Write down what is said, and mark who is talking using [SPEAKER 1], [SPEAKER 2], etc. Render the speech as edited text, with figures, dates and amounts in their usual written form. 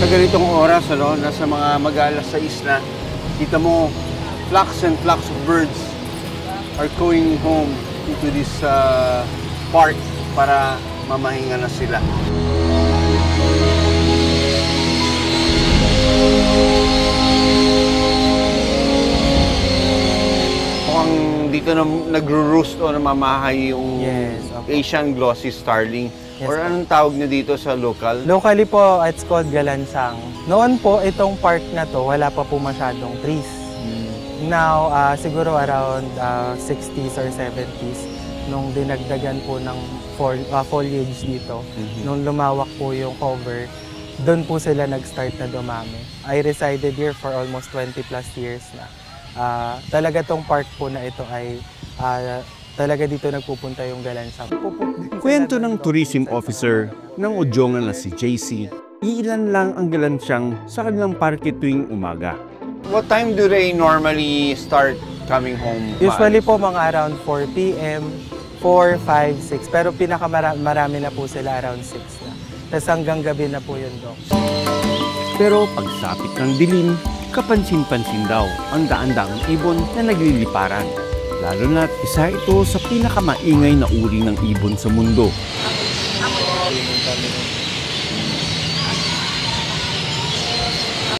[SPEAKER 1] Sa ganitong oras, nasa mga mag-aalas 6 na, kita mo, flocks and flocks of birds are going home into this park para mamahinga na sila. Mukhang dito na nagro-roost o namamahay yung Asian glossy starling.
[SPEAKER 2] Yes,
[SPEAKER 1] or anong tawag niyo dito sa local?
[SPEAKER 2] Locally po, it's called Galansang. Noon po, itong park na to, wala pa po masyadong trees. Now, siguro around 60s or 70s, nung dinagdagan po ng foliage dito, nung lumawak po yung cover, doon po sila nag-start na dumami. I resided here for almost 20 plus years na. Talaga tong park po na ito ay talaga dito nagpupunta yung Galansang.
[SPEAKER 3] Kwento ng tourism officer ng Odjongan na si JC, iilan lang ang Galansang sa kanilang parke tuwing umaga.
[SPEAKER 1] What time do they normally start coming home?
[SPEAKER 2] Usually po mga around 4 p.m., 4, 5, 6. Pero pinakamarami na po sila around 6 na. Tapos hanggang gabi na po yun, Dok.
[SPEAKER 3] Pero pagsapit ng dilim, kapansin-pansin daw ang daan-daang ibon na nagliliparan. Lalo na't isa ito sa pinakamaingay na uri ng ibon sa mundo.